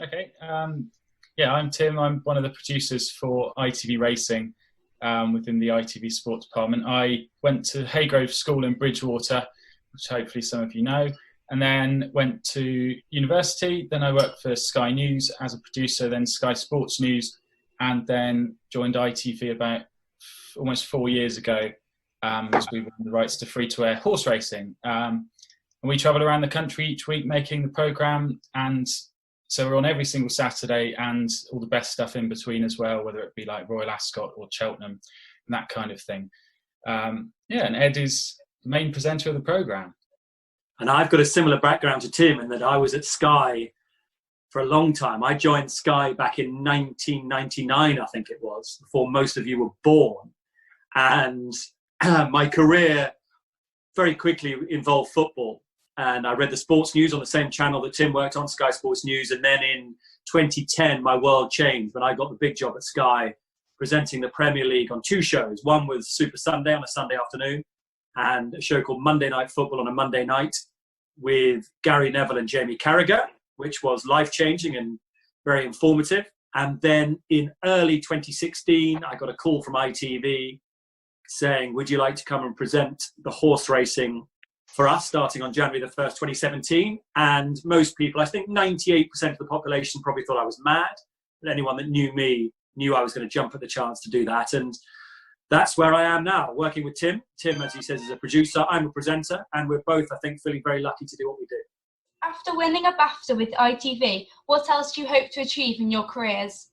Okay. Yeah, I'm Tim. I'm one of the producers for ITV Racing within the ITV Sports Department. I went to Haygrove School in Bridgewater, which hopefully some of you know, and then went to university. Then I worked for Sky News as a producer, then Sky Sports News, and then joined ITV about almost 4 years ago as we won the rights to free-to-air horse racing. And we travel around the country each week making the programme, and so we're on every single Saturday and all the best stuff in between as well, whether it be like Royal Ascot or Cheltenham and that kind of thing. And Ed is the main presenter of the programme. And I've got a similar background to Tim in that I was at Sky for a long time. I joined Sky back in 1999, I think it was, before most of you were born. And my career very quickly involved football. And I read the sports news on the same channel that Tim worked on, Sky Sports News. And then in 2010, my world changed when I got the big job at Sky, presenting the Premier League on two shows. One was Super Sunday on a Sunday afternoon, and a show called Monday Night Football on a Monday night with Gary Neville and Jamie Carragher, which was life-changing and very informative. And then in early 2016, I got a call from ITV saying, would you like to come and present the horse racing for us starting on January the 1st, 2017. And most people, I think 98% of the population probably thought I was mad. But anyone that knew me knew I was going to jump at the chance to do that. And that's where I am now, working with Tim. Tim, as he says, is a producer. I'm a presenter. And we're both, I think, feeling very lucky to do what we do. After winning a BAFTA with ITV, what else do you hope to achieve in your careers?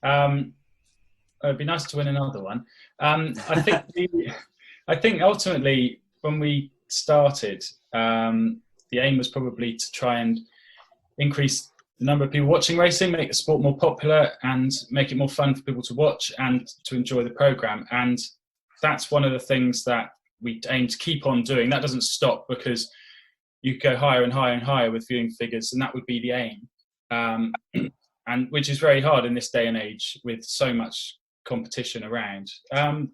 It'd be nice to win another one. I think ultimately when we started, the aim was probably to try and increase the number of people watching racing, make the sport more popular and make it more fun for people to watch and to enjoy the programme. And that's one of the things that we aim to keep on doing. That doesn't stop because you go higher and higher and higher with viewing figures, and that would be the aim. And which is very hard in this day and age with so much competition around. And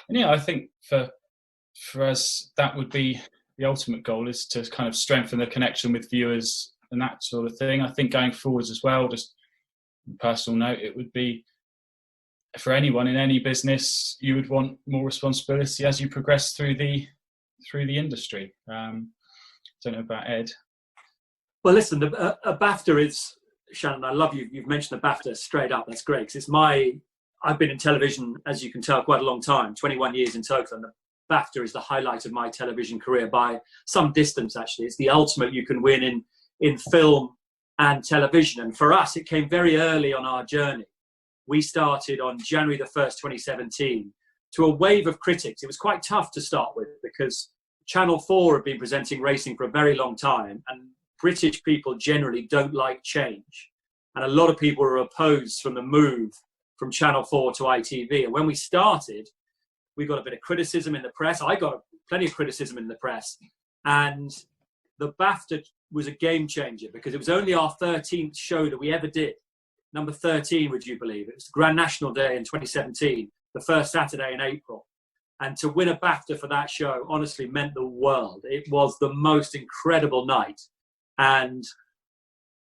yeah, I think for us, that would be the ultimate goal, is to kind of strengthen the connection with viewers and that sort of thing. I think going forwards as well, just on a personal note, it would be for anyone in any business, you would want more responsibility as you progress through the industry. Don't know about Ed. Well, listen, a BAFTA is, Shannon, I love you. You've mentioned the BAFTA straight up. That's great. Because I've been in television, as you can tell, quite a long time, 21 years in total. And the BAFTA is the highlight of my television career by some distance, actually. It's the ultimate you can win in film and television. And for us, it came very early on our journey. We started on January the 1st, 2017, to a wave of critics. It was quite tough to start with because Channel 4 had been presenting racing for a very long time, and British people generally don't like change. And a lot of people were opposed from the move from Channel 4 to ITV. And when we started, we got a bit of criticism in the press. I got plenty of criticism in the press. And the BAFTA was a game changer because it was only our 13th show that we ever did. Number 13, would you believe? It was Grand National Day in 2017, the first Saturday in April. And to win a BAFTA for that show honestly meant the world. It was the most incredible night. And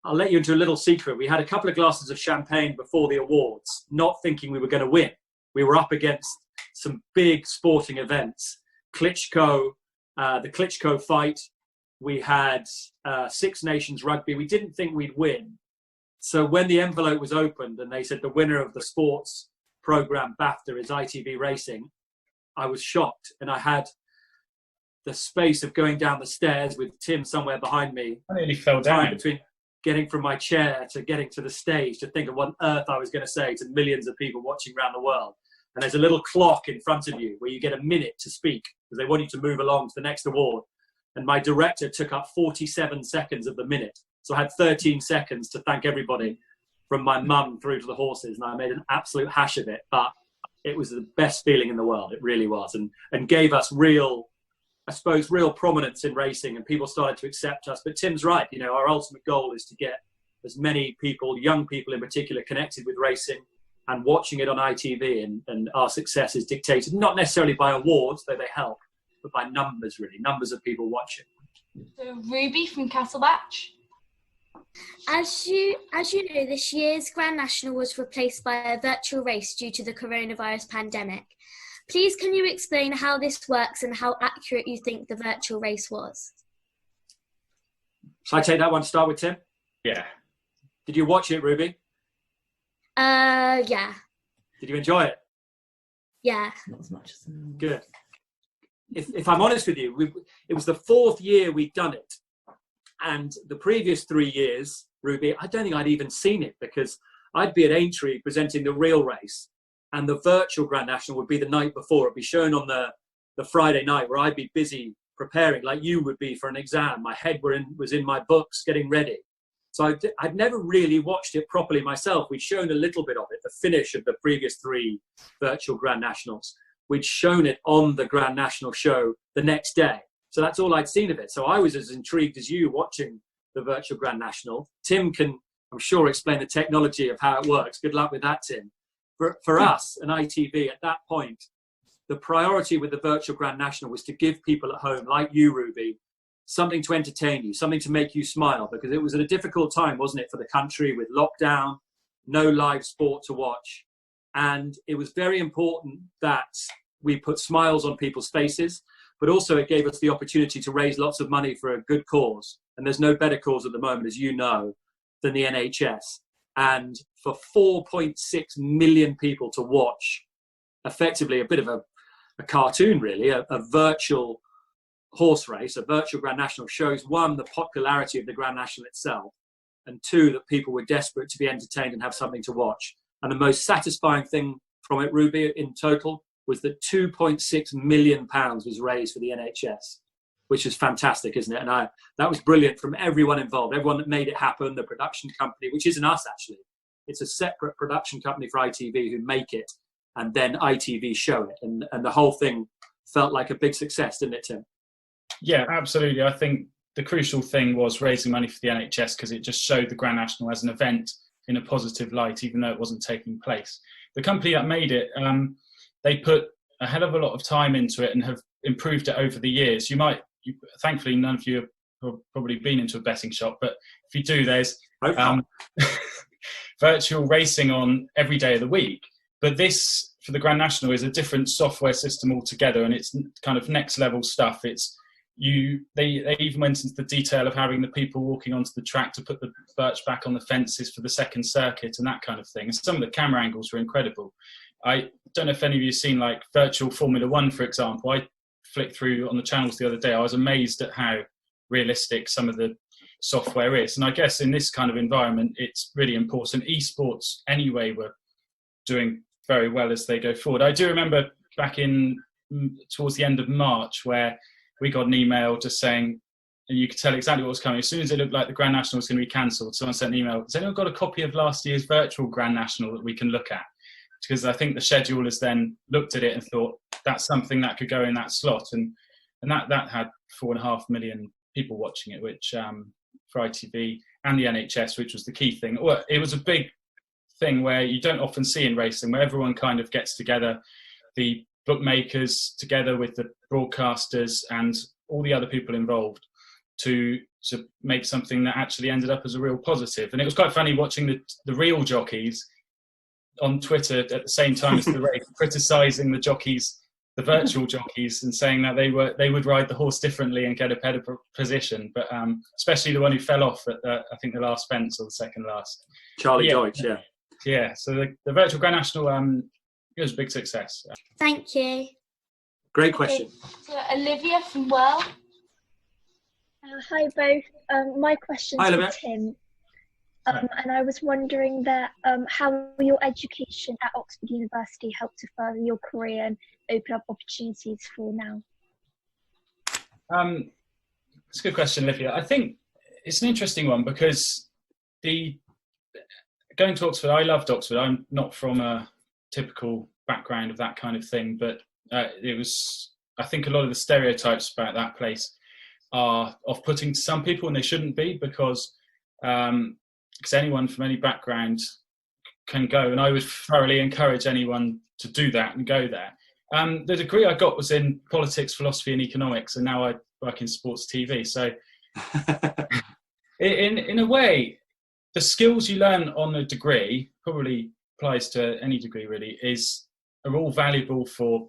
I'll let you into a little secret. We had a couple of glasses of champagne before the awards, not thinking we were going to win. We were up against some big sporting events. Klitschko, the Klitschko fight. We had Six Nations rugby. We didn't think we'd win. So when the envelope was opened and they said the winner of the sports programme BAFTA is ITV Racing, I was shocked. And I had the space of going down the stairs with Tim somewhere behind me. I nearly fell down. Between getting from my chair to getting to the stage to think of what on earth I was going to say to millions of people watching around the world. And there's a little clock in front of you where you get a minute to speak because they want you to move along to the next award. And my director took up 47 seconds of the minute. So I had 13 seconds to thank everybody from my mum through to the horses. And I made an absolute hash of it. But it was the best feeling in the world. It really was. And gave us real prominence in racing, and people started to accept us. But Tim's right. You know, our ultimate goal is to get as many people, young people in particular, connected with racing and watching it on ITV. And our success is dictated not necessarily by awards, though they help, but by numbers, really. Numbers of people watching. So Ruby from Castlebatch. As you know, this year's Grand National was replaced by a virtual race due to the coronavirus pandemic. Please, can you explain how this works and how accurate you think the virtual race was? Shall I take that one to start with, Tim? Yeah. Did you watch it, Ruby? Yeah. Did you enjoy it? Yeah. Not as much as Good. If I'm honest with you, it was the 4th year we'd done it. And the previous 3 years, Ruby, I don't think I'd even seen it because I'd be at Aintree presenting the real race, and the virtual Grand National would be the night before. It'd be shown on the Friday night, where I'd be busy preparing like you would be for an exam. My head was in my books getting ready. So I'd never really watched it properly myself. We'd shown a little bit of it, the finish of the previous 3 virtual Grand Nationals. We'd shown it on the Grand National show the next day. So that's all I'd seen of it. So I was as intrigued as you watching the virtual Grand National. Tim can, I'm sure, explain the technology of how it works. Good luck with that, Tim. For us and ITV at that point, the priority with the virtual Grand National was to give people at home, like you, Ruby, something to entertain you, something to make you smile, because it was at a difficult time, wasn't it, for the country with lockdown, no live sport to watch. And it was very important that we put smiles on people's faces, but also it gave us the opportunity to raise lots of money for a good cause. And there's no better cause at the moment, as you know, than the NHS. And for 4.6 million people to watch, effectively a bit of a cartoon, really, a virtual horse race, a virtual Grand National, shows, one, the popularity of the Grand National itself, and two, that people were desperate to be entertained and have something to watch. And the most satisfying thing from it, Ruby, in total, was that £2.6 million was raised for the NHS, which is fantastic, isn't it? And that was brilliant from everyone involved, everyone that made it happen, the production company, which isn't us, actually. It's a separate production company for ITV who make it, and then ITV show it. And the whole thing felt like a big success, didn't it, Tim? Yeah, absolutely. I think the crucial thing was raising money for the NHS, because it just showed the Grand National as an event in a positive light, even though it wasn't taking place. The company that made it, they put a hell of a lot of time into it and have improved it over the years. Thankfully, none of you have probably been into a betting shop, but if you do, there's virtual racing on every day of the week. But this, for the Grand National, is a different software system altogether, and it's kind of next level stuff. They even went into the detail of having the people walking onto the track to put the birch back on the fences for the second circuit and that kind of thing. And some of the camera angles were incredible. I don't know if any of you have seen like virtual Formula One, for example. I flicked through on the channels the other day. I was amazed at how realistic some of the software is. And I guess in this kind of environment, it's really important. Esports anyway were doing very well as they go forward. I do remember back towards the end of March where we got an email just saying, and you could tell exactly what was coming. As soon as it looked like the Grand National was going to be cancelled, someone sent an email, has anyone got a copy of last year's virtual Grand National that we can look at? Because I think the schedulers then looked at it and thought, that's something that could go in that slot. And that had 4.5 million people watching it, which for ITV and the NHS, which was the key thing. Well, it was a big thing where you don't often see in racing, where everyone kind of gets together, the bookmakers together with the broadcasters and all the other people involved to make something that actually ended up as a real positive. And it was quite funny watching the real jockeys on Twitter at the same time as the race, criticising the virtual jockeys, and saying that they would ride the horse differently and get a better position. But especially the one who fell off at I think the last fence or the second last. Charlie Deutsch, yeah. Yeah, so the virtual Grand National, it was a big success. Thank you. Great question. Okay. So Olivia from Well. Hi both. My question's Hi, for Olivia. Tim. And I was wondering that how your education at Oxford University helped to further your career and open up opportunities for now. It's a good question, Olivia. I think it's an interesting one because going to Oxford, I loved Oxford. I'm not from a typical background of that kind of thing, but I think a lot of the stereotypes about that place are off-putting to some people, and they shouldn't be, because anyone from any background can go, and I would thoroughly encourage anyone to do that and go there. The degree I got was in politics, philosophy and economics, and now I work in sports TV. So In a way, the skills you learn on a degree, probably applies to any degree really, are all valuable for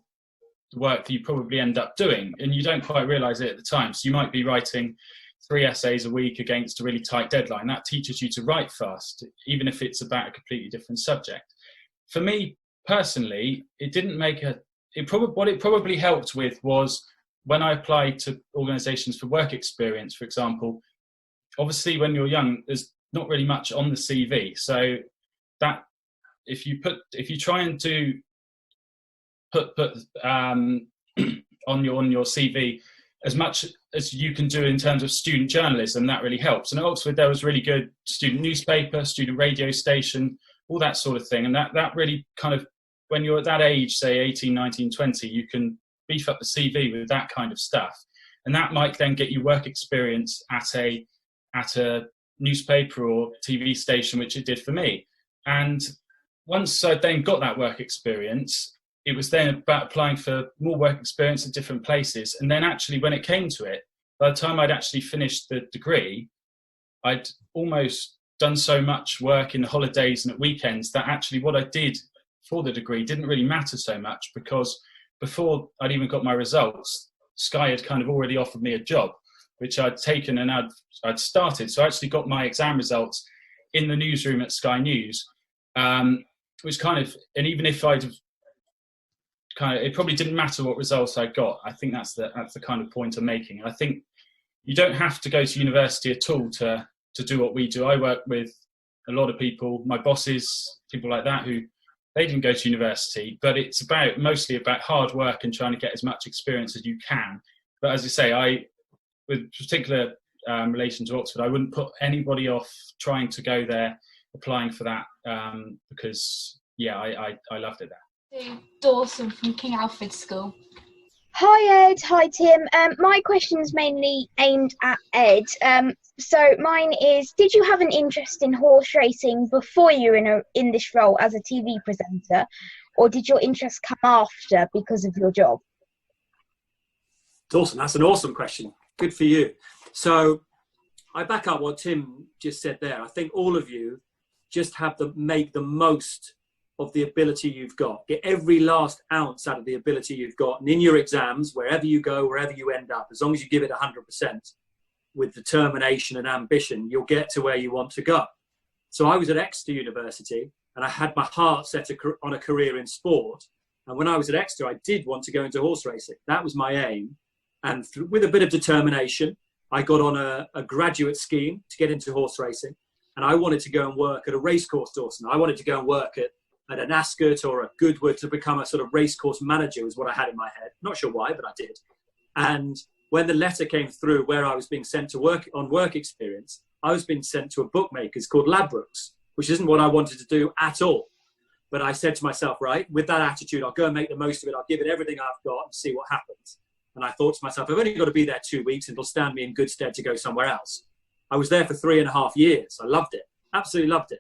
the work that you probably end up doing, and you don't quite realise it at the time. So you might be writing 3 essays a week against a really tight deadline. That teaches you to write fast, even if it's about a completely different subject. For me personally, it didn't make what it probably helped with was when I applied to organisations for work experience, for example. Obviously, when you're young, there's not really much on the CV. So that if you try and put on your CV as much as you can do in terms of student journalism, that really helps. And at Oxford, there was really good student newspaper, student radio station, all that sort of thing. And that really kind of, when you're at that age, say 18, 19, 20, you can beef up the CV with that kind of stuff. And that might then get you work experience at a newspaper or TV station, which it did for me. And once I then got that work experience, it was then about applying for more work experience at different places. And then actually, when it came to it, by the time I'd actually finished the degree, I'd almost done so much work in the holidays and at weekends that actually what I did for the degree didn't really matter so much, because before I'd even got my results, Sky had kind of already offered me a job, which I'd taken and I'd started. So I actually got my exam results in the newsroom at Sky News, which kind of, and even if I'd have it probably didn't matter what results I got. I think that's the kind of point I'm making. I think you don't have to go to university at all to do what we do. I work with a lot of people, my bosses, people like that, who they didn't go to university, but it's mostly about hard work and trying to get as much experience as you can. But as I say, with particular relation to Oxford, I wouldn't put anybody off trying to go there, applying for that, because I loved it there. Dawson from King Alfred School. Hi Ed, hi Tim. My question's mainly aimed at Ed. So mine is, did you have an interest in horse racing before you were in this role as a TV presenter, or did your interest come after because of your job? Dawson, that's an awesome question. Good for you. So I back up what Tim just said there. I think all of you just have to make the most of the ability you've got. Get every last ounce out of the ability you've got. And in your exams, wherever you go, wherever you end up, as long as you give it 100% with determination and ambition, you'll get to where you want to go. So I was at Exeter University and I had my heart set on a career in sport. And when I was at Exeter, I did want to go into horse racing. That was my aim. And with a bit of determination, I got on a graduate scheme to get into horse racing. And I wanted to go and work at a racecourse, Dawson. I wanted to go and work at an Ascot or a Goodwood to become a sort of racecourse manager was what I had in my head. Not sure why, but I did. And when the letter came through where I was being sent to work on work experience, I was being sent to a bookmakers called Ladbrokes, which isn't what I wanted to do at all. But I said to myself, right, with that attitude, I'll go and make the most of it. I'll give it everything I've got and see what happens. And I thought to myself, I've only got to be there 2 weeks and it'll stand me in good stead to go somewhere else. I was there for 3.5 years. I loved it, absolutely loved it.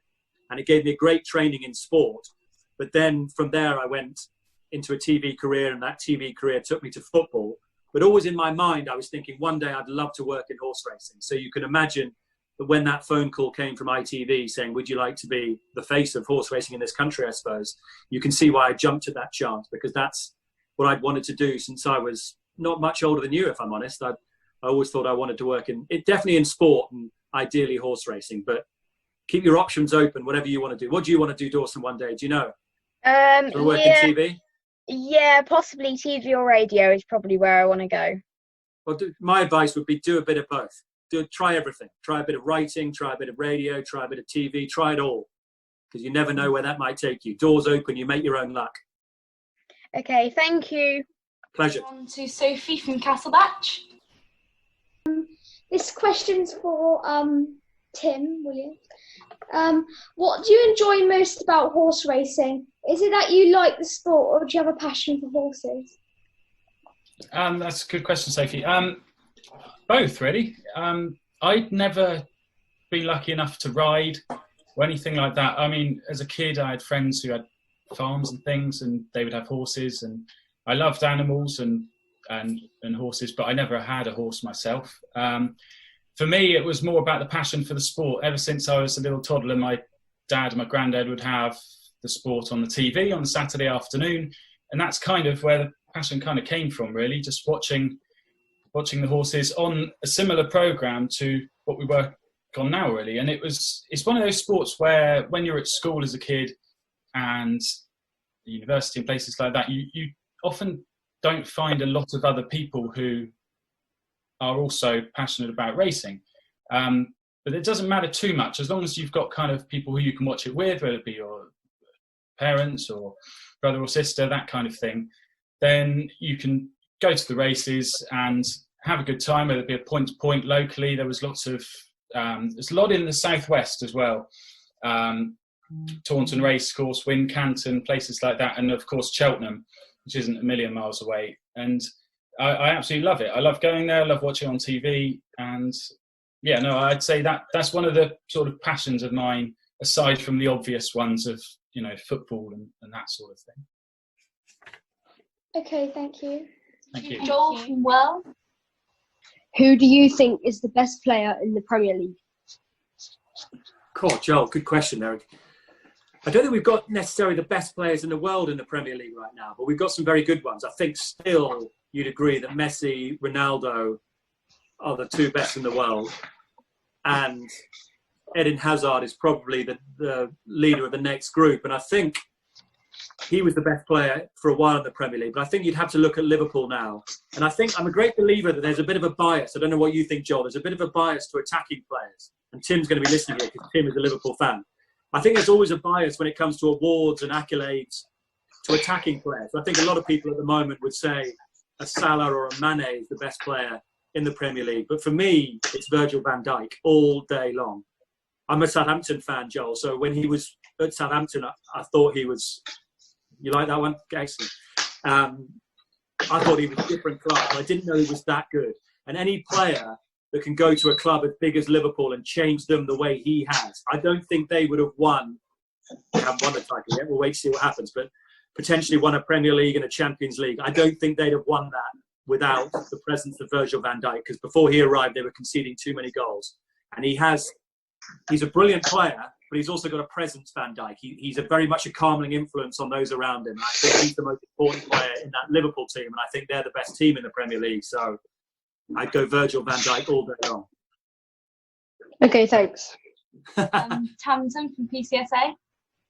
And it gave me a great training in sport. But then from there, I went into a TV career, and that TV career took me to football. But always in my mind, I was thinking one day I'd love to work in horse racing. So you can imagine that when that phone call came from ITV saying, would you like to be the face of horse racing in this country, I suppose, you can see why I jumped at that chance, because that's what I'd wanted to do since I was not much older than you, if I'm honest. I always thought I wanted to work definitely in sport and ideally horse racing, but keep your options open, whatever you want to do. What do you want to do, Dawson, one day? Do you know? Work in TV? Yeah, possibly TV or radio is probably where I want to go. Well, my advice would be do a bit of both. Try everything. Try a bit of writing, try a bit of radio, try a bit of TV, try it all. Because you never know where that might take you. Doors open, you make your own luck. Okay, thank you. Pleasure. On to Sophie from Castlebatch. This question's for Tim Williams. What do you enjoy most about horse racing? Is it that you like the sport, or do you have a passion for horses? That's a good question, Sophie. Both, really. I'd never been lucky enough to ride or anything like that. I mean, as a kid, I had friends who had farms and things, and they would have horses, and I loved animals and horses, but I never had a horse myself. for me, it was more about the passion for the sport. Ever since I was a little toddler, my dad and my granddad would have the sport on the TV on a Saturday afternoon. And that's kind of where the passion kind of came from, really, just watching the horses on a similar programme to what we work on now, really. And it's one of those sports where when you're at school as a kid and the university and places like that, you often don't find a lot of other people who are also passionate about racing. But it doesn't matter too much, as long as you've got kind of people who you can watch it with, whether it be your parents or brother or sister, that kind of thing, then you can go to the races and have a good time, whether it be a point-to-point locally. There was lots of, there's a lot in the southwest as well. Taunton Racecourse, Wincanton, places like that, and of course Cheltenham, which isn't a million miles away. And I absolutely love it. I love going there, I love watching on TV, and yeah, no, I'd say that's one of the sort of passions of mine, aside from the obvious ones of, you know, football and that sort of thing. Okay, thank you. Thank you. Joel from Well. Who do you think is the best player in the Premier League? Cool, Joel, good question, Eric. I don't think we've got necessarily the best players in the world in the Premier League right now, but we've got some very good ones. I think still you'd agree that Messi, Ronaldo are the two best in the world. And Eden Hazard is probably the leader of the next group. And I think he was the best player for a while in the Premier League. But I think you'd have to look at Liverpool now. And I think I'm a great believer that there's a bit of a bias. I don't know what you think, Joel. There's a bit of a bias to attacking players. And Tim's going to be listening here because Tim is a Liverpool fan. I think there's always a bias when it comes to awards and accolades to attacking players. I think a lot of people at the moment would say a Salah or a Mane is the best player in the Premier League. But for me, it's Virgil van Dijk all day long. I'm a Southampton fan, Joel. So when he was at Southampton, I thought he was... You like that one? Excellent. I thought he was a different class. I didn't know he was that good. And any player that can go to a club as big as Liverpool and change them the way he has, I don't think they would have won. They haven't won the title yet. We'll wait to see what happens. But potentially won a Premier League and a Champions League. I don't think they'd have won that without the presence of Virgil van Dijk, because before he arrived, they were conceding too many goals. And he's a brilliant player, but he's also got a presence, Van Dijk. He's a very much a calming influence on those around him. And I think he's the most important player in that Liverpool team, and I think they're the best team in the Premier League. So I'd go Virgil van Dijk all day long. Okay, thanks. Tamsin from PCSA.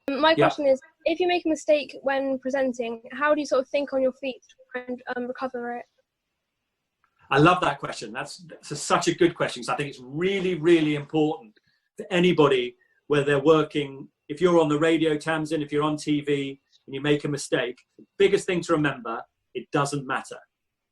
My question is, if you make a mistake when presenting, how do you sort of think on your feet and recover it? I love that question. That's such a good question, because I think it's really, really important for anybody, whether they're working, if you're on the radio, Tamsin, if you're on TV and you make a mistake, the biggest thing to remember, it doesn't matter.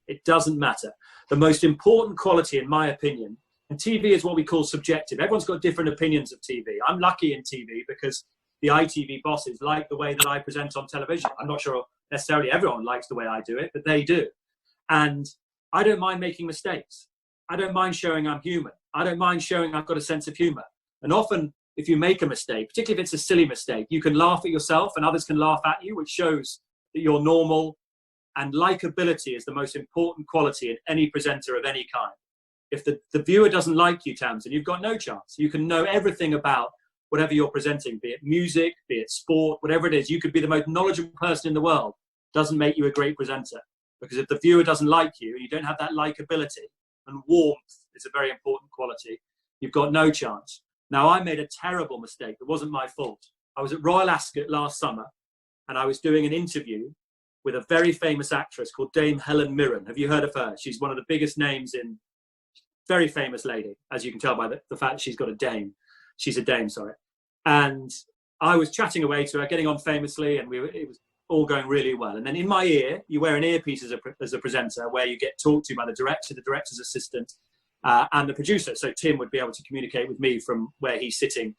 It doesn't matter. The most important quality, in my opinion, and TV is what we call subjective. Everyone's got different opinions of TV. I'm lucky in TV because the ITV bosses like the way that I present on television. I'm not sure necessarily everyone likes the way I do it, but they do. And I don't mind making mistakes. I don't mind showing I'm human. I don't mind showing I've got a sense of humour. And often, if you make a mistake, particularly if it's a silly mistake, you can laugh at yourself and others can laugh at you, which shows that you're normal. And likability is the most important quality in any presenter of any kind. If the viewer doesn't like you, Tamsin, you've got no chance. You can know everything about whatever you're presenting, be it music, be it sport, whatever it is. You could be the most knowledgeable person in the world. Doesn't make you a great presenter. Because if the viewer doesn't like you, and you don't have that likability, and warmth is a very important quality, you've got no chance. Now, I made a terrible mistake. It wasn't my fault. I was at Royal Ascot last summer, and I was doing an interview with a very famous actress called Dame Helen Mirren. Have you heard of her? She's one of the biggest names in... Very famous lady, as you can tell by the fact that she's got a dame. She's a dame, sorry. And I was chatting away to her, getting on famously, and it was all going really well. And then in my ear, you wear an earpiece as a presenter, where you get talked to by the director, the director's assistant, and the producer. So Tim would be able to communicate with me from where he's sitting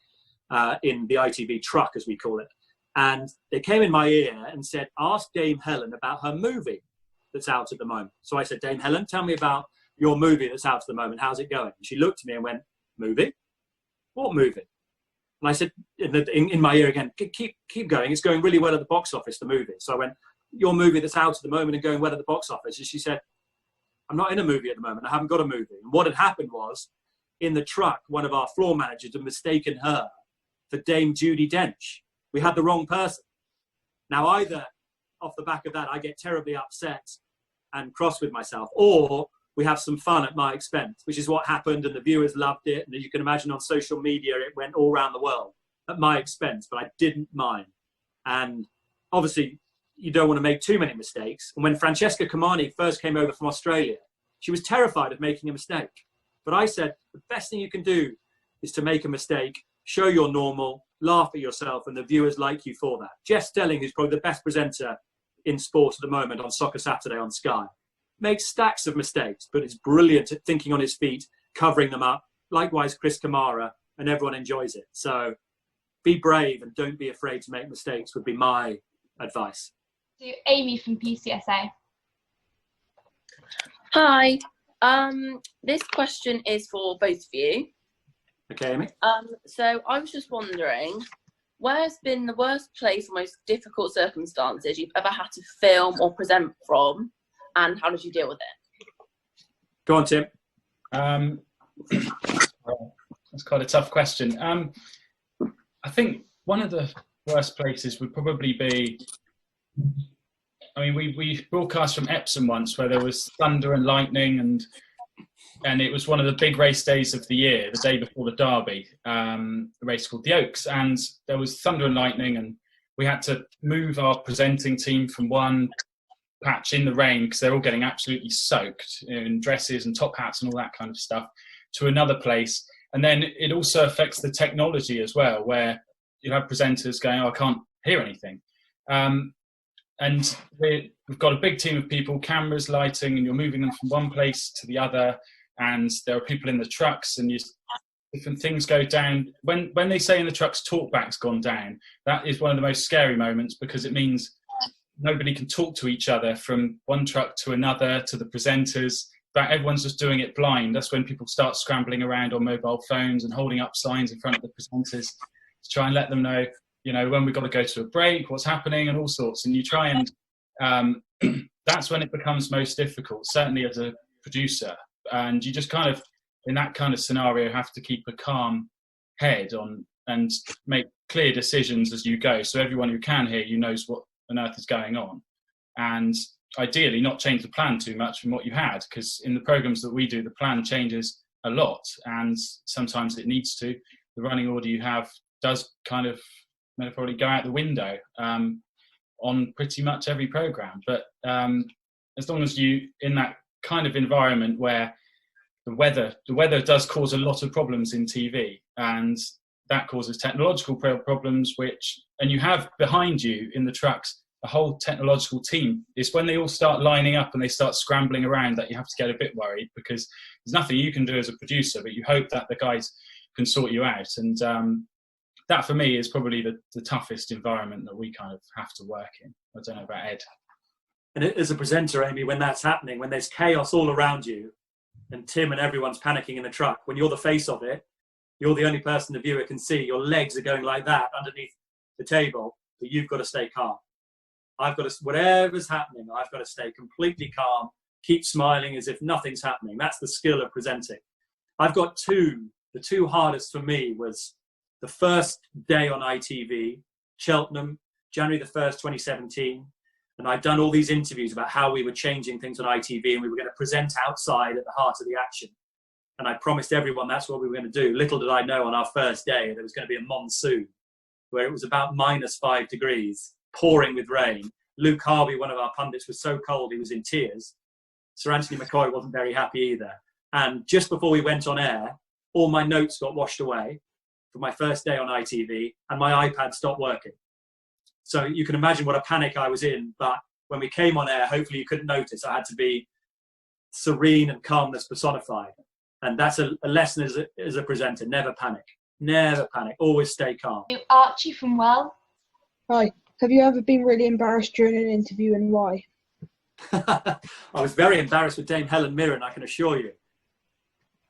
in the ITV truck, as we call it. And they came in my ear and said, ask Dame Helen about her movie that's out at the moment. So I said, Dame Helen, tell me about your movie that's out at the moment. How's it going? And she looked at me and went, movie? What movie? And I said, in my ear again, keep going. It's going really well at the box office, the movie. So I went, your movie that's out at the moment and going well at the box office. And she said, I'm not in a movie at the moment. I haven't got a movie. And what had happened was in the truck, one of our floor managers had mistaken her for Dame Judi Dench. We had the wrong person. Now, either off the back of that, I get terribly upset and cross with myself, or we have some fun at my expense, which is what happened, and the viewers loved it. And as you can imagine, on social media, it went all around the world at my expense, but I didn't mind. And obviously, you don't want to make too many mistakes. And when Francesca Comani first came over from Australia, she was terrified of making a mistake. But I said, the best thing you can do is to make a mistake, show you're normal, laugh at yourself, and the viewers like you for that. Jeff Stelling, who's probably the best presenter in sport at the moment on Soccer Saturday on Sky, makes stacks of mistakes, but is brilliant at thinking on his feet, covering them up. Likewise, Chris Kamara, and everyone enjoys it. So be brave and don't be afraid to make mistakes would be my advice. To Amy from PCSA. Hi. This question is for both of you. Okay, Amy. So I was just wondering, where's been the worst place or most difficult circumstances you've ever had to film or present from, and how did you deal with it? Go on, Tim. That's quite a tough question. I think one of the worst places would probably be, I mean, we broadcast from Epsom once where there was thunder and lightning, and it was one of the big race days of the year, the day before the Derby, a race called the Oaks, and there was thunder and lightning, and we had to move our presenting team from one patch in the rain, because they're all getting absolutely soaked in dresses and top hats and all that kind of stuff, to another place. And then it also affects the technology as well, where you have presenters going, oh, I can't hear anything. And we've got a big team of people, cameras, lighting, and you're moving them from one place to the other. And there are people in the trucks, and different things go down. When they say in the trucks, talkback's gone down, that is one of the most scary moments, because it means nobody can talk to each other from one truck to another, to the presenters. But everyone's just doing it blind. That's when people start scrambling around on mobile phones and holding up signs in front of the presenters to try and let them know, you know, when we've got to go to a break, what's happening, and all sorts. And you try and that's when it becomes most difficult, certainly as a producer. And you just kind of, in that kind of scenario, have to keep a calm head on and make clear decisions as you go. So everyone who can hear you knows what on earth is going on. And ideally not change the plan too much from what you had, because in the programs that we do, the plan changes a lot, and sometimes it needs to. The running order you have does kind of metaphorically go out the window on pretty much every program. But as long as you, in that kind of environment where the weather does cause a lot of problems in TV, and that causes technological problems, and you have behind you in the trucks a whole technological team. It's when they all start lining up and they start scrambling around that you have to get a bit worried, because there's nothing you can do as a producer, but you hope that the guys can sort you out. And that for me is probably the toughest environment that we kind of have to work in. I don't know about Ed. And as a presenter, Amy, when that's happening, when there's chaos all around you and Tim and everyone's panicking in the truck, when you're the face of it, you're the only person the viewer can see. Your legs are going like that underneath the table, but you've got to stay calm. I've got to, whatever's happening, I've got to stay completely calm, keep smiling as if nothing's happening. That's the skill of presenting. I've got two. The two hardest for me was the first day on ITV, Cheltenham, January the 1st, 2017. And I'd done all these interviews about how we were changing things on ITV, and we were going to present outside at the heart of the action. And I promised everyone that's what we were going to do. Little did I know on our first day there was going to be a monsoon where it was about -5 degrees, pouring with rain. Luke Harvey, one of our pundits, was so cold he was in tears. Sir Anthony McCoy wasn't very happy either. And just before we went on air, all my notes got washed away for my first day on ITV, and my iPad stopped working. So you can imagine what a panic I was in. But when we came on air, hopefully you couldn't notice, I had to be serene and calmness personified. And that's a lesson as a presenter. Never panic. Never panic. Always stay calm. Archie from Well. Hi. Have you ever been really embarrassed during an interview, and why? I was very embarrassed with Dame Helen Mirren, I can assure you.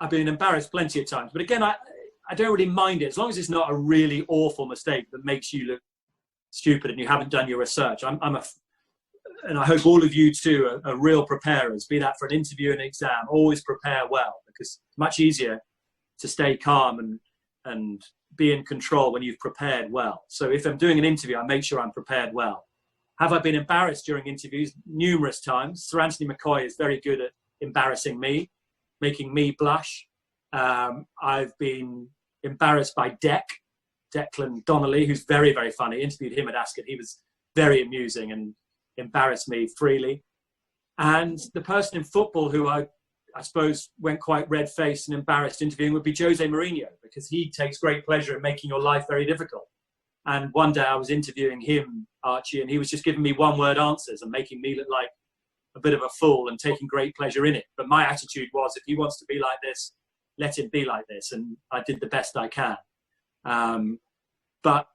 I've been embarrassed plenty of times. But again, I don't really mind it, as long as it's not a really awful mistake that makes you look stupid and you haven't done your research. And I hope all of you too are real preparers, be that for an interview and an exam. Always prepare well, because it's much easier to stay calm and be in control when you've prepared well. So if I'm doing an interview, I make sure I'm prepared well. Have I been embarrassed during interviews? Numerous times. Sir Anthony McCoy is very good at embarrassing me, making me blush. I've been embarrassed by Declan Donnelly, who's very, very funny. Interviewed him at Ascot. He was very amusing and embarrassed me freely. And the person in football who I suppose went quite red-faced and embarrassed interviewing would be Jose Mourinho, because he takes great pleasure in making your life very difficult. And one day I was interviewing him, Archie, and he was just giving me one-word answers and making me look like a bit of a fool and taking great pleasure in it. But my attitude was, if he wants to be like this, let him be like this. And I did the best I can. But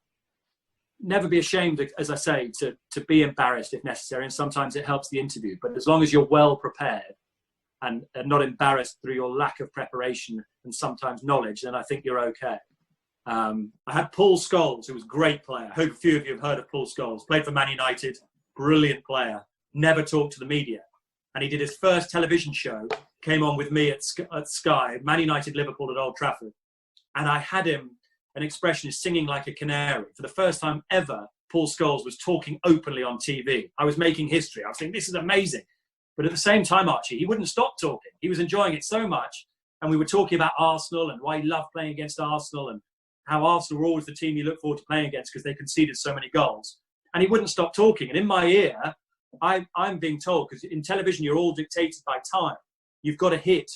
never be ashamed, as I say, to be embarrassed if necessary. And sometimes it helps the interview. But as long as you're well prepared and not embarrassed through your lack of preparation and sometimes knowledge, then I think you're okay. I had Paul Scholes, who was a great player. I hope a few of you have heard of Paul Scholes. Played for Man United, brilliant player, never talked to the media. And he did his first television show, came on with me at Sky, Man United Liverpool at Old Trafford. And I had him, an expression is singing like a canary. For the first time ever, Paul Scholes was talking openly on TV. I was making history. I was thinking, this is amazing. But at the same time, Archie, he wouldn't stop talking. He was enjoying it so much. And we were talking about Arsenal and why he loved playing against Arsenal and how Arsenal were always the team you look forward to playing against because they conceded so many goals. And he wouldn't stop talking. And in my ear, I'm being told, because in television, you're all dictated by time. You've got to hit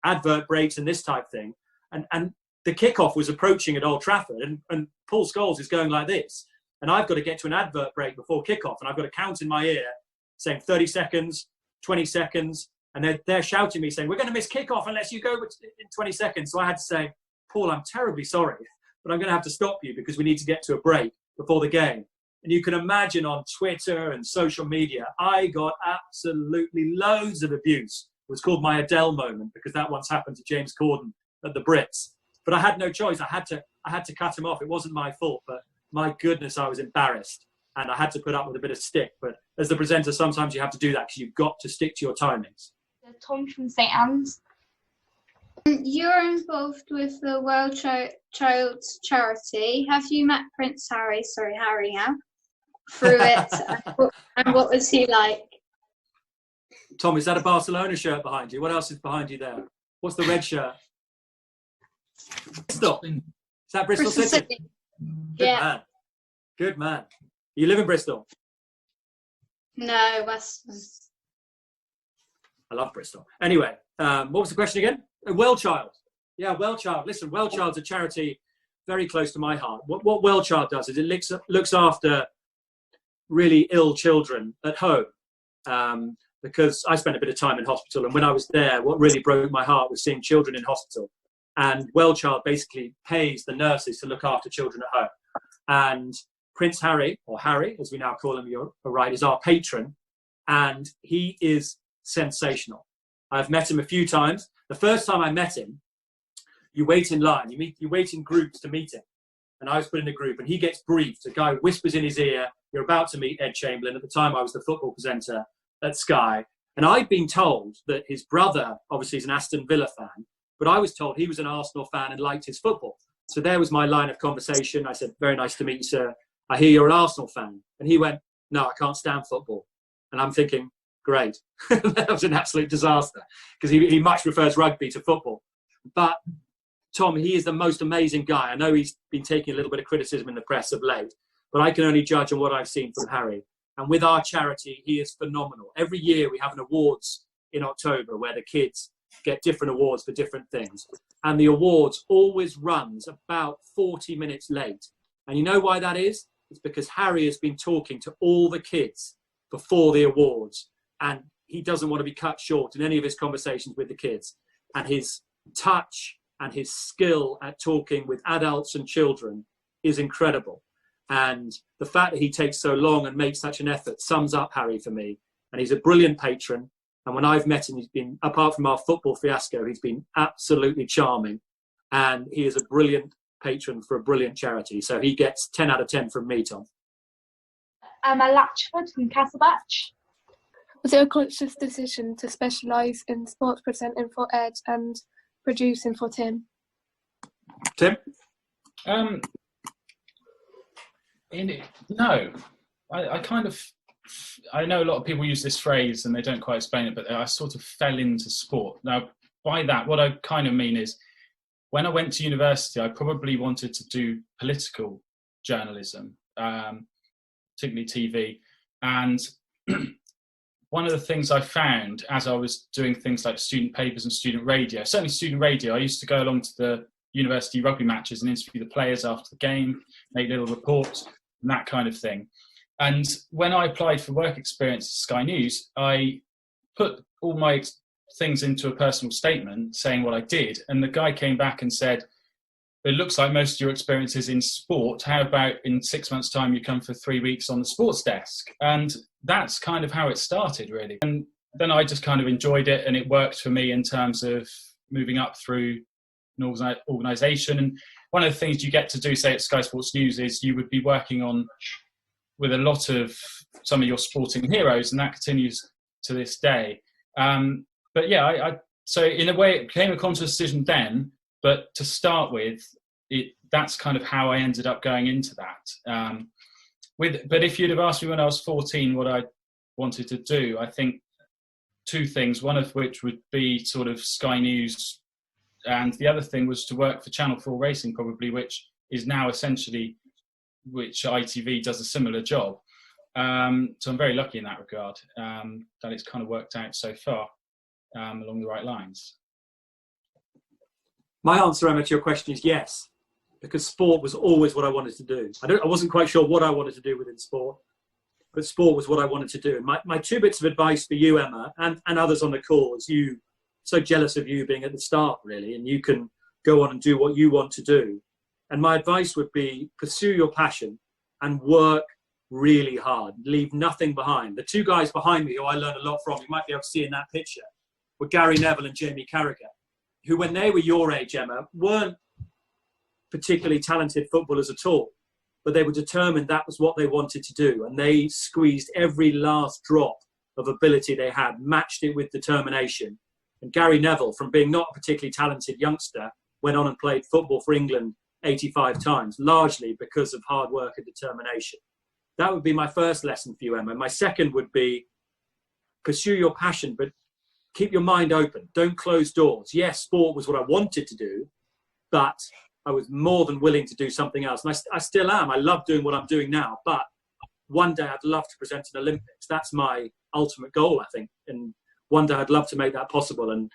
advert breaks and this type thing. And the kickoff was approaching at Old Trafford, and Paul Scholes is going like this. And I've got to get to an advert break before kickoff, and I've got to count in my ear saying 30 seconds, 20 seconds. And they're shouting me saying, we're going to miss kickoff unless you go in 20 seconds. So I had to say, Paul, I'm terribly sorry, but I'm going to have to stop you because we need to get to a break before the game. And you can imagine on Twitter and social media, I got absolutely loads of abuse. It was called my Adele moment because that once happened to James Corden at the Brits. But I had no choice. I had to cut him off. It wasn't my fault, but my goodness, I was embarrassed. And I had to put up with a bit of stick. But as the presenter, sometimes you have to do that because you've got to stick to your timings. Tom from St Anne's. You're involved with the World Child's Charity. Have you met Prince Harry? Sorry, Harry now. Through it, and what was he like? Tom, is that a Barcelona shirt behind you? What else is behind you there? What's the red shirt? Bristol. Is that Bristol City? Good man. Good man. You live in Bristol? No, Western. I love Bristol. Anyway, what was the question again? Well Child. Yeah, Well Child. Listen, Well Child's a charity very close to my heart. What Well Child does is it looks after really ill children at home. Because I spent a bit of time in hospital, and when I was there, what really broke my heart was seeing children in hospital. And Well Child basically pays the nurses to look after children at home. And Prince Harry, or Harry, as we now call him, you're right, is our patron. And he is sensational. I've met him a few times. The first time I met him, you wait in line. You wait in groups to meet him. And I was put in a group, and he gets briefed. A guy whispers in his ear, you're about to meet Ed Chamberlin. At the time, I was the football presenter at Sky. And I'd been told that his brother, obviously, is an Aston Villa fan, but I was told he was an Arsenal fan and liked his football. So there was my line of conversation. I said, very nice to meet you, sir. I hear you're an Arsenal fan. And he went, no, I can't stand football. And I'm thinking, great. That was an absolute disaster because he much prefers rugby to football. But Tom, he is the most amazing guy. I know he's been taking a little bit of criticism in the press of late, but I can only judge on what I've seen from Harry. And with our charity, he is phenomenal. Every year we have an awards in October where the kids get different awards for different things. And the awards always runs about 40 minutes late. And you know why that is? It's because Harry has been talking to all the kids before the awards. And he doesn't want to be cut short in any of his conversations with the kids. And his touch and his skill at talking with adults and children is incredible. And the fact that he takes so long and makes such an effort sums up Harry for me. And he's a brilliant patron. And when I've met him, he's been, apart from our football fiasco, he's been absolutely charming. And he is a brilliant patron for a brilliant charity. So he gets 10 out of 10 from me, Tom. Emma Latchford from Castlebatch. Was it a conscious decision to specialise in sports presenting for Ed and producing for Tim? Tim? No, I kind of, I know a lot of people use this phrase and they don't quite explain it, but I sort of fell into sport. Now, by that, what I kind of mean is when I went to university, I probably wanted to do political journalism, particularly TV. And one of the things I found as I was doing things like student papers and student radio, certainly student radio, I used to go along to the university rugby matches and interview the players after the game, make little reports and that kind of thing. And when I applied for work experience at Sky News, I put all my things into a personal statement saying what I did. And the guy came back and said, it looks like most of your experience is in sport. How about in 6 months' time you come for 3 weeks on the sports desk? And that's kind of how it started, really. And then I just kind of enjoyed it, and it worked for me in terms of moving up through an organisation. And one of the things you get to do, say, at Sky Sports News is you would be working on with a lot of some of your sporting heroes, and that continues to this day. But yeah, so in a way it became a conscious decision then, but to start with, that's kind of how I ended up going into that. But if you'd have asked me when I was 14 what I wanted to do, I think two things, one of which would be sort of Sky News, and the other thing was to work for Channel 4 Racing, probably, which is now essentially, which ITV does a similar job. So I'm very lucky in that regard, that it's kind of worked out so far along the right lines. My answer, Emma, to your question is yes, because sport was always what I wanted to do. I wasn't quite sure what I wanted to do within sport, but sport was what I wanted to do. And my two bits of advice for you, Emma, and others on the call, is so jealous of you being at the start, really, and you can go on and do what you want to do. And my advice would be pursue your passion and work really hard. Leave nothing behind. The two guys behind me who I learned a lot from, you might be able to see in that picture, were Gary Neville and Jamie Carragher, who, when they were your age, Emma, weren't particularly talented footballers at all, but they were determined that was what they wanted to do, and they squeezed every last drop of ability they had, matched it with determination. And Gary Neville, from being not a particularly talented youngster, went on and played football for England 85 times, largely because of hard work and determination. That would be my first lesson for you, Emma. My second would be pursue your passion, but keep your mind open. Don't close doors. Yes, sport was what I wanted to do, but I was more than willing to do something else. And I still am. I love doing what I'm doing now, but one day I'd love to present an Olympics. That's my ultimate goal, I think. And one day I'd love to make that possible. And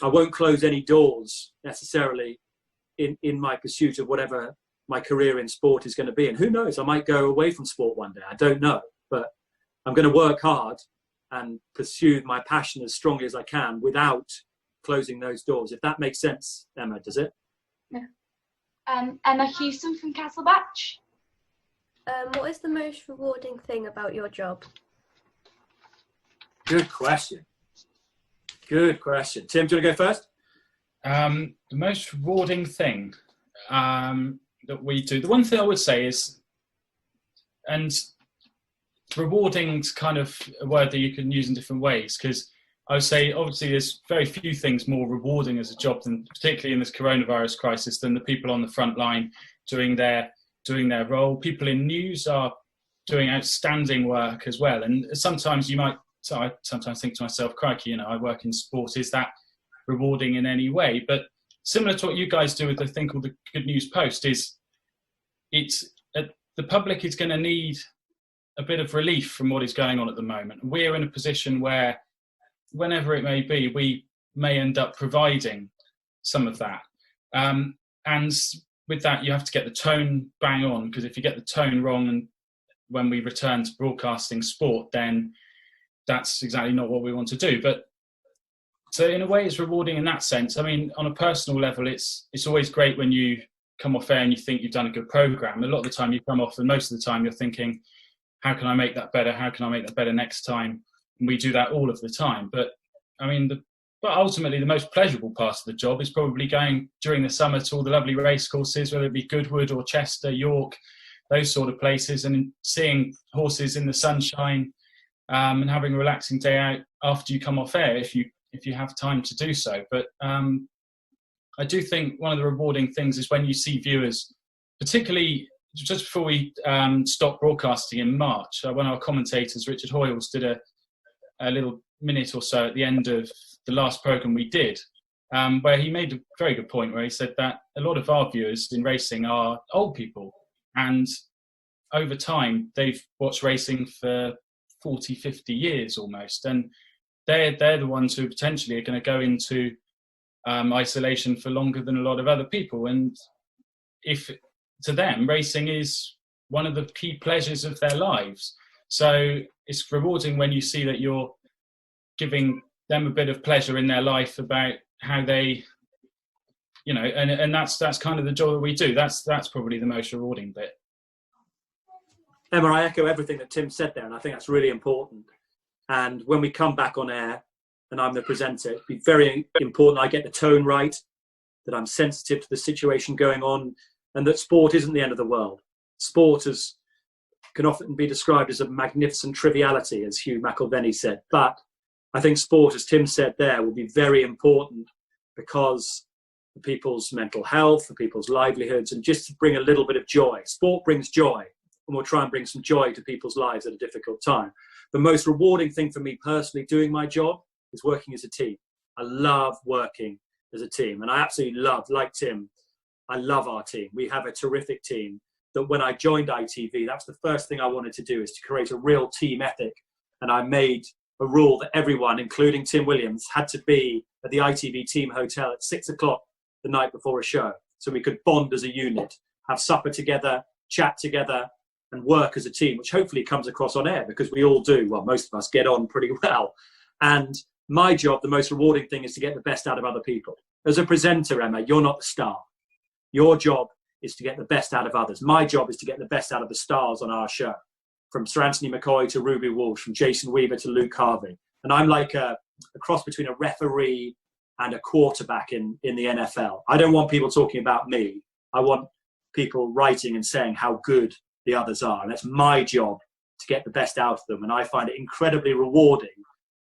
I won't close any doors necessarily in my pursuit of whatever my career in sport is going to be. And who knows, I might go away from sport one day. I don't know, but I'm going to work hard and pursue my passion as strongly as I can without closing those doors. If that makes sense, Emma, does it? Yeah. Emma Houston from Castlebatch. What is the most rewarding thing about your job? Good question. Good question. Tim, do you want to go first? The most rewarding thing that we do, the one thing I would say is, and rewarding's kind of a word that you can use in different ways, because I would say obviously there's very few things more rewarding as a job than, particularly in this coronavirus crisis, than the people on the front line doing their role. People in news are doing outstanding work as well, and sometimes I sometimes think to myself, crikey, I work in sport, is that rewarding in any way? But similar to what you guys do with the thing called the Good News Post, is the public is going to need a bit of relief from what is going on at the moment. We're in a position where, whenever it may be, we may end up providing some of that. And with that, you have to get the tone bang on, because if you get the tone wrong, and when we return to broadcasting sport, then that's exactly not what we want to do. But so in a way, it's rewarding in that sense. I mean, on a personal level, it's always great when you come off air and you think you've done a good programme. A lot of the time you come off, and most of the time you're thinking, how can I make that better? How can I make that better next time? And we do that all of the time. But I mean, but ultimately the most pleasurable part of the job is probably going during the summer to all the lovely race courses, whether it be Goodwood or Chester, York, those sort of places, and seeing horses in the sunshine, and having a relaxing day out after you come off air, if you have time to do so. But I do think one of the rewarding things is when you see viewers, particularly just before we stopped broadcasting in March, when our commentators, Richard Hoyles, did a little minute or so at the end of the last programme we did, where he made a very good point where he said that a lot of our viewers in racing are old people, and over time they've watched racing for 40, 50 years almost, and they're the ones who potentially are going to go into isolation for longer than a lot of other people. And if to them racing is one of the key pleasures of their lives, so it's rewarding when you see that you're giving them a bit of pleasure in their life about how they, you know, and that's kind of the job that we do. That's probably the most rewarding bit. Emma, I echo everything that Tim said there, and I think that's really important. And when we come back on air and I'm the presenter, it'd be very important I get the tone right, that I'm sensitive to the situation going on, and that sport isn't the end of the world. Sport can often be described as a magnificent triviality, as Hugh McElvenney said. But I think sport, as Tim said there, will be very important because for people's mental health, for people's livelihoods, and just to bring a little bit of joy. Sport brings joy, and we'll try and bring some joy to people's lives at a difficult time. The most rewarding thing for me personally doing my job is working as a team. I love working as a team, and I absolutely love, like Tim, I love our team. We have a terrific team that when I joined ITV, that's the first thing I wanted to do, is to create a real team ethic. And I made a rule that everyone, including Tim Williams, had to be at the ITV team hotel at 6 o'clock the night before a show, so we could bond as a unit, have supper together, chat together, and work as a team, which hopefully comes across on air, because we all do. Well, most of us get on pretty well. And my job, the most rewarding thing, is to get the best out of other people. As a presenter, Emma, you're not the star. Your job is to get the best out of others. My job is to get the best out of the stars on our show, from Sir Anthony McCoy to Ruby Walsh, from Jason Weaver to Luke Harvey. And I'm like a cross between a referee and a quarterback in the NFL. I don't want people talking about me. I want people writing and saying how good the others are. And it's my job to get the best out of them. And I find it incredibly rewarding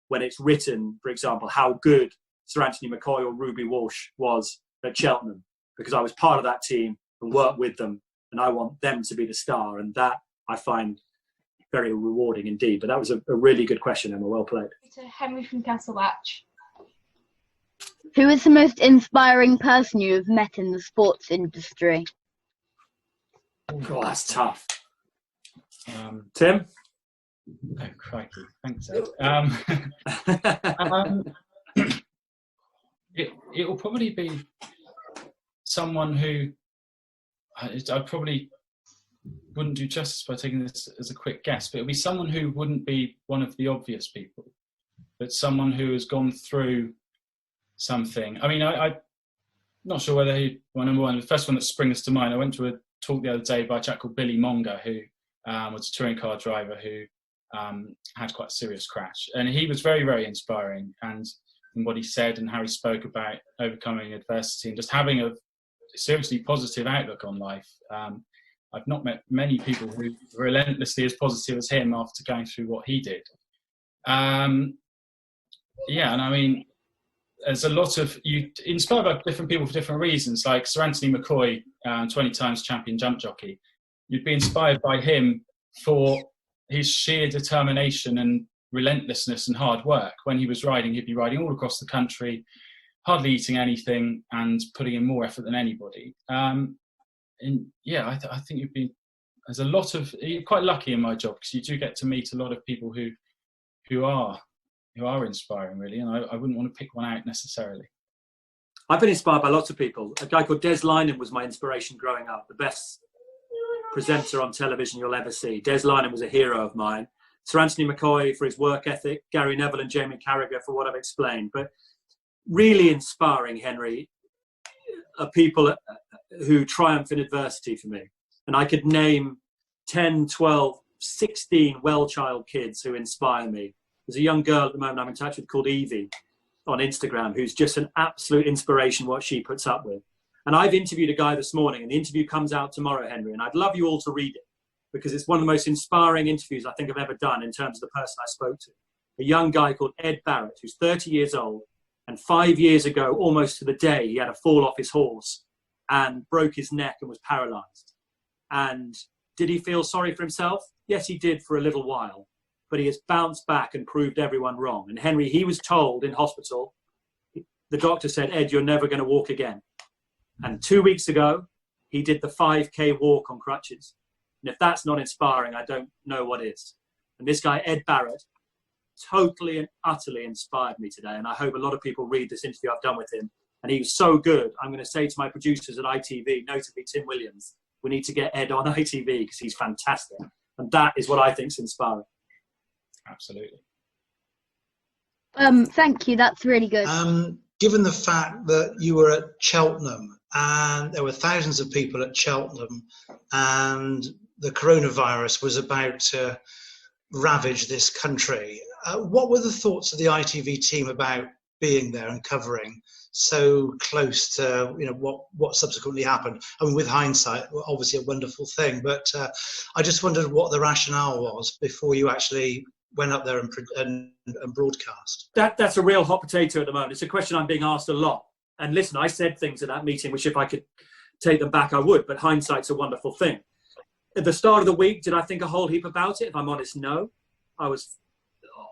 when it's written, for example, how good Sir Anthony McCoy or Ruby Walsh was at Cheltenham, because I was part of that team and worked with them, and I want them to be the star. And that I find very rewarding indeed. But that was a really good question, Emma. Well played. To Henry from Castlewatch. Who is the most inspiring person you have met in the sports industry? Oh, that's tough. Tim? Oh, crikey. Thanks, Ed. It will probably be someone who I probably wouldn't do justice by taking this as a quick guess, but it'll be someone who wouldn't be one of the obvious people, but someone who has gone through something. I mean, I'm not sure whether number one, the first one that springs to mind, I went to a talk the other day by a chap called Billy Monger, who was a touring car driver who had quite a serious crash. And he was very, very inspiring, and in what he said and how he spoke about overcoming adversity and just having a seriously positive outlook on life. I've not met many people who are relentlessly as positive as him after going through what he did. And I mean, there's a lot of, you inspired by different people for different reasons, like Sir Anthony McCoy, 20 times champion jump jockey. You'd be inspired by him for his sheer determination and relentlessness and hard work. When he was riding, he'd be riding all across the country, hardly eating anything and putting in more effort than anybody. I think you're quite lucky in my job, because you do get to meet a lot of people who are inspiring, really, and I wouldn't want to pick one out necessarily. I've been inspired by lots of people. A guy called Des Lynam was my inspiration growing up, the best presenter on television you'll ever see. Des Lynam was a hero of mine. Sir Anthony McCoy for his work ethic, Gary Neville and Jamie Carragher for what I've explained. But really inspiring, Henry, are people who triumph in adversity for me. And I could name 10, 12, 16 well-child kids who inspire me. There's a young girl at the moment I'm in touch with called Evie on Instagram, who's just an absolute inspiration what she puts up with. And I've interviewed a guy this morning, and the interview comes out tomorrow, Henry, and I'd love you all to read it, because it's one of the most inspiring interviews I think I've ever done in terms of the person I spoke to. A young guy called Ed Barrett, who's 30 years old, And 5 years ago, almost to the day, he had a fall off his horse and broke his neck and was paralyzed. And did he feel sorry for himself? Yes, he did for a little while, but he has bounced back and proved everyone wrong. And Henry, he was told in hospital, the doctor said, Ed, you're never going to walk again. And 2 weeks ago, he did the 5K walk on crutches. And if that's not inspiring, I don't know what is. And this guy, Ed Barrett, totally and utterly inspired me today. And I hope a lot of people read this interview I've done with him. And he was so good. I'm going to say to my producers at ITV, notably Tim Williams, we need to get Ed on ITV because he's fantastic. And that is what I think is inspiring. Absolutely. Thank you. That's really good. Given the fact that you were at Cheltenham and there were thousands of people at Cheltenham and the coronavirus was about to ravage this country, what were the thoughts of the ITV team about being there and covering so close to what subsequently happened? I mean, with hindsight, obviously a wonderful thing, but I just wondered what the rationale was before you actually went up there and broadcast. That's a real hot potato at the moment. It's a question I'm being asked a lot. And listen, I said things at that meeting which if I could take them back, I would, but hindsight's a wonderful thing. At the start of the week, did I think a whole heap about it? If I'm honest, no. I was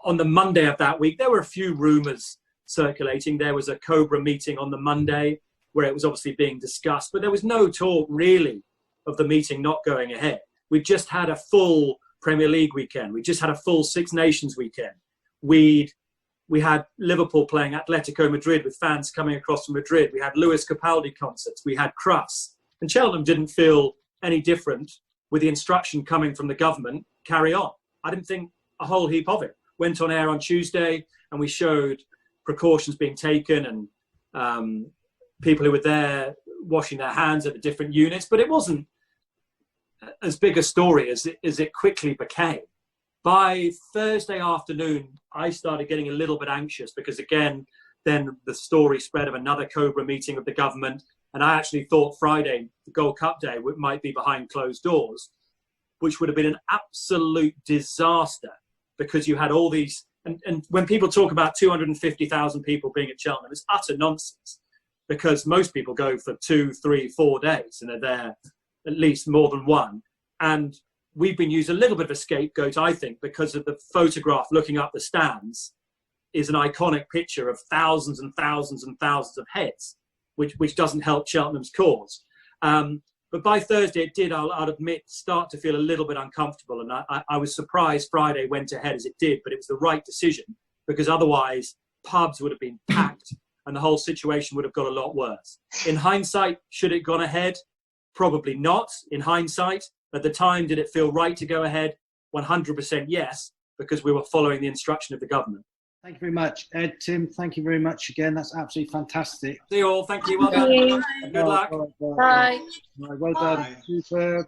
on the Monday of that week, there were a few rumours circulating. There was a Cobra meeting on the Monday where it was obviously being discussed, but there was no talk really of the meeting not going ahead. We just had a full Premier League weekend. We just had a full Six Nations weekend. We had Liverpool playing Atletico Madrid with fans coming across from Madrid. We had Lewis Capaldi concerts. We had Crufts. And Cheltenham didn't feel any different with the instruction coming from the government, carry on. I didn't think a whole heap of it. Went on air on Tuesday and we showed precautions being taken and people who were there washing their hands at the different units, but it wasn't as big a story as it quickly became. By Thursday afternoon, I started getting a little bit anxious because again, then the story spread of another Cobra meeting with the government. And I actually thought Friday, the Gold Cup day, might be behind closed doors, which would have been an absolute disaster because you had all these, and when people talk about 250,000 people being at Cheltenham, it's utter nonsense because most people go for 2, 3, 4 days and they're there at least more than one. And we've been used a little bit of a scapegoat, I think, because of the photograph looking up the stands is an iconic picture of thousands and thousands and thousands of heads, which doesn't help Cheltenham's cause. But by Thursday, it did, I'll admit, start to feel a little bit uncomfortable. And I was surprised Friday went ahead as it did, but it was the right decision because otherwise pubs would have been packed and the whole situation would have got a lot worse. In hindsight, should it gone ahead? Probably not. In hindsight, at the time, did it feel right to go ahead? 100% yes, because we were following the instruction of the government. Thank you very much, Ed. Tim, thank you very much again. That's absolutely fantastic. See you all. Thank you. Well done. Good luck. Bye. Well done. Super.